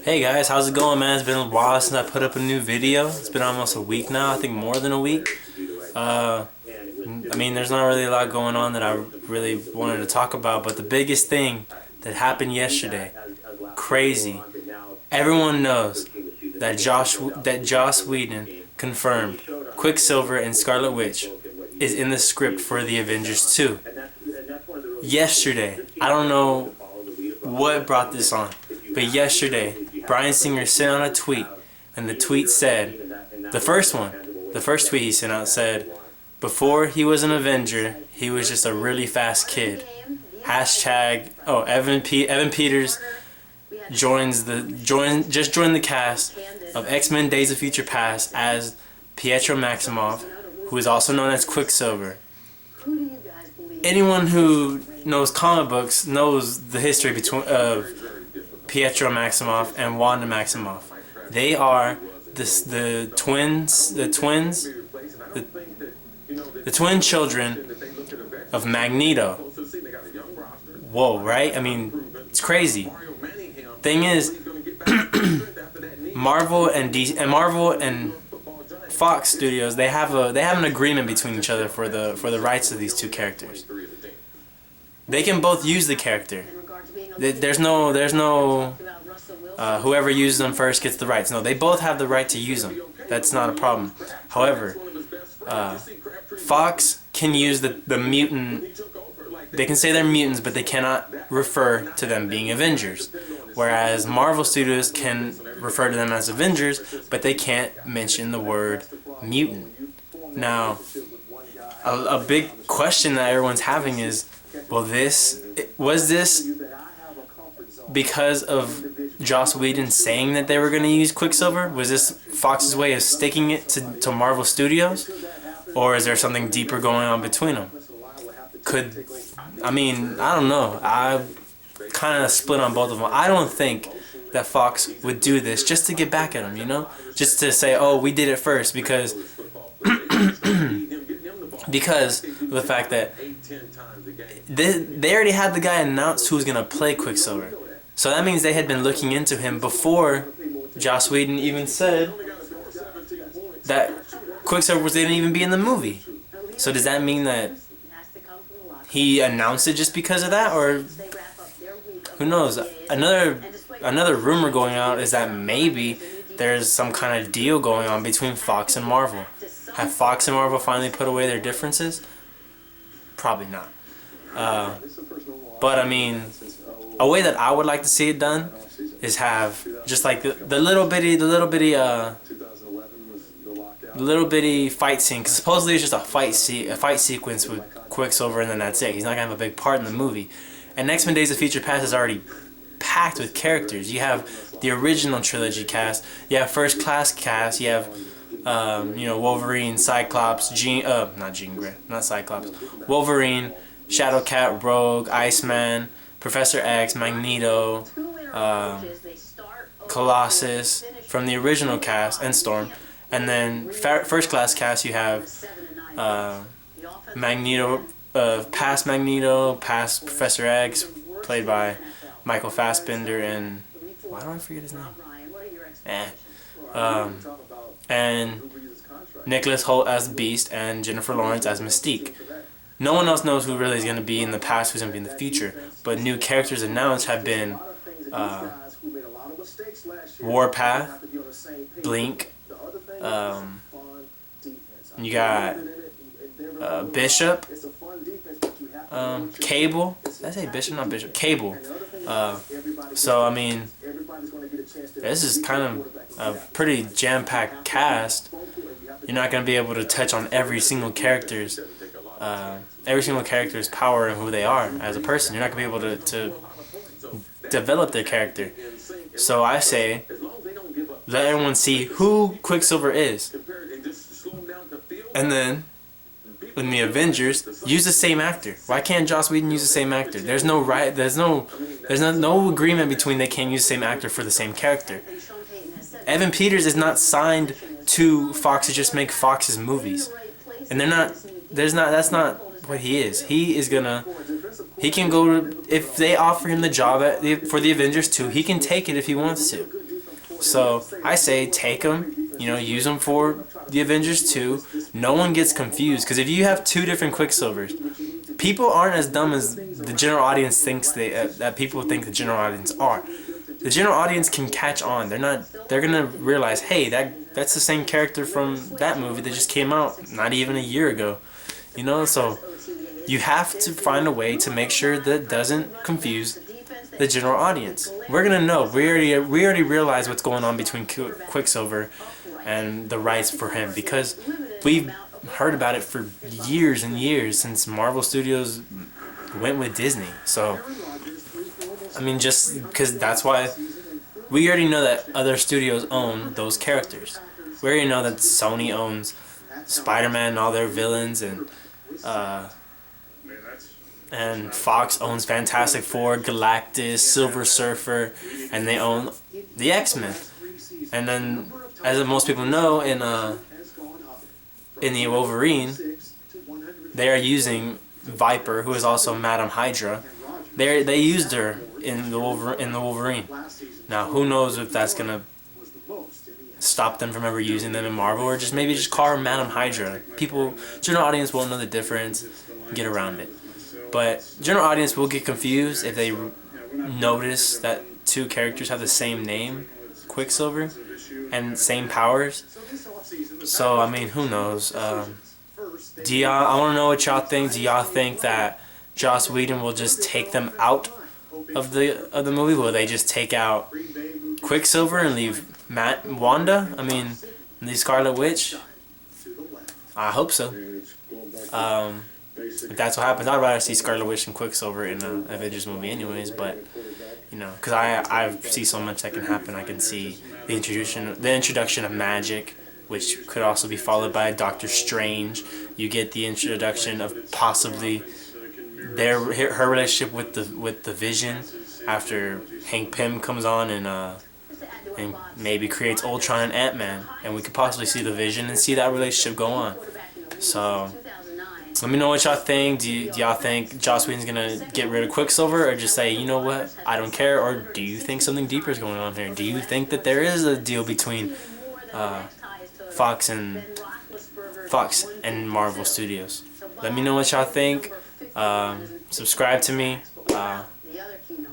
Hey guys, how's it going, man? It's been a while since I put up a new video. It's been almost a week now, I think more than a week. I mean, there's not really a lot going on that I really wanted to talk about, but the biggest thing that happened yesterday, crazy. Everyone knows that Joss Whedon confirmed Quicksilver and Scarlet Witch is in the script for the Avengers 2. Yesterday, I don't know what brought this on, but yesterday, Bryan Singer sent out a tweet, and the tweet said, the first tweet he sent out said, before he was an Avenger, he was just a really fast kid. Hashtag, Evan Peters just joined the cast of X-Men Days of Future Past as Pietro Maximoff, who is also known as Quicksilver. Anyone who knows comic books knows the history of Pietro Maximoff and Wanda Maximoff. They are the twin children of Magneto. Whoa, right? I mean, it's crazy. Thing is, Marvel and Fox Studios, they have an agreement between each other for the rights of these two characters. They can both use the character. There's no whoever uses them first gets the rights. No, they both have the right to use them. That's not a problem. However, Fox can use the mutant. They can say they're mutants, but they cannot refer to them being Avengers. Whereas Marvel Studios can refer to them as Avengers, but they can't mention the word mutant. Now, a big question that everyone's having is, well, was this because of Joss Whedon saying that they were going to use Quicksilver? Was this Fox's way of sticking it to Marvel Studios? Or is there something deeper going on between them? I don't know. I kind of split on both of them. I don't think that Fox would do this just to get back at them, you know? Just to say, oh, we did it first, because because of the fact that they already had the guy announced who's going to play Quicksilver. So that means they had been looking into him before Joss Whedon even said that Quicksilver was going to even be in the movie. So does that mean that he announced it just because of that, or who knows? Another rumor going out is that maybe there's some kind of deal going on between Fox and Marvel. Have Fox and Marvel finally put away their differences? Probably not. But I mean, a way that I would like to see it done is have just like the little bitty fight scene. Cause supposedly it's just a fight sequence with Quicksilver, and then that's it. He's not gonna have a big part in the movie. And X-Men Days of Future Past is already packed with characters. You have the original trilogy cast. You have first class cast. You have Wolverine, Cyclops, not Cyclops, Wolverine, Shadowcat, Rogue, Iceman, Professor X, Magneto, Colossus from the original cast, and Storm. And then first class cast, you have Magneto, past Professor X, played by Michael Fassbender, and why don't I forget his name? And Nicholas Hoult as Beast, and Jennifer Lawrence as Mystique. No one else knows who really is going to be in the past, who's going to be in the future. But new characters announced have been Warpath, Blink, you got Bishop, Cable. Did I say Bishop? Not Bishop. Cable. So, I mean, this is kind of a pretty jam-packed cast. You're not going to be able to touch on every single character's power and who they are as a person. You're not going to be able to develop their character. So I say, let everyone see who Quicksilver is. And then, in the Avengers, use the same actor. Why can't Joss Whedon use the same actor? There's no agreement between they can't use the same actor for the same character. Evan Peters is not signed to Fox to just make Fox's movies. And that's not what he is. He is gonna He can go to, if they offer him the job for the Avengers 2, he can take it if he wants to. So I say take him, you know, use him for the Avengers 2. No one gets confused, because if you have two different Quicksilvers, people aren't as dumb as the general audience thinks that people think the general audience are. The general audience can catch on. They're gonna realize, hey, that's the same character from that movie that just came out not even a year ago. You know, so you have to find a way to make sure that it doesn't confuse the general audience. We're gonna know. We already realize what's going on between Quicksilver and the rights for him, because we've heard about it for years and years since Marvel Studios went with Disney. So I mean, just because that's why we already know that other studios own those characters. We already know that Sony owns Spider-Man and all their villains, and Fox owns Fantastic Four, Galactus, Silver Surfer, and they own the X-Men. And then, as most people know, in the Wolverine, they are using Viper, who is also Madam Hydra. They used her in the Wolverine. Now, who knows if that's gonna stop them from ever using them in Marvel, or just maybe just call her Madam Hydra. People, general audience won't know the difference, get around it. But general audience will get confused if they notice that two characters have the same name, Quicksilver, and same powers. So I mean, who knows? I want to know what y'all think. Do y'all think that Joss Whedon will just take them out of the movie? Will they just take out Quicksilver and leave Wanda? I mean, the Scarlet Witch? I hope so. If that's what happens, I'd rather see Scarlet Witch and Quicksilver in an Avengers movie anyways, but, you know, because I see so much that can happen. I can see the introduction of magic, which could also be followed by Doctor Strange. You get the introduction of possibly her relationship with the Vision after Hank Pym comes on and maybe creates Ultron and Ant-Man, and we could possibly see the Vision and see that relationship go on. So let me know what y'all think. Do y'all think Joss Whedon's gonna get rid of Quicksilver, or just say, you know what, I don't care? Or do you think something deeper is going on here? Do you think that there is a deal between Fox and Marvel Studios? Let me know what y'all think. Subscribe to me.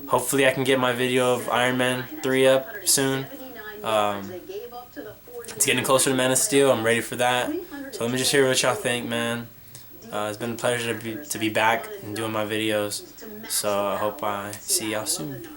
Hopefully I can get my video of Iron Man 3 up soon. It's getting closer to Man of Steel. I'm ready for that. So let me just hear what y'all think, man. It's been a pleasure to be back and doing my videos. So I hope I see y'all soon.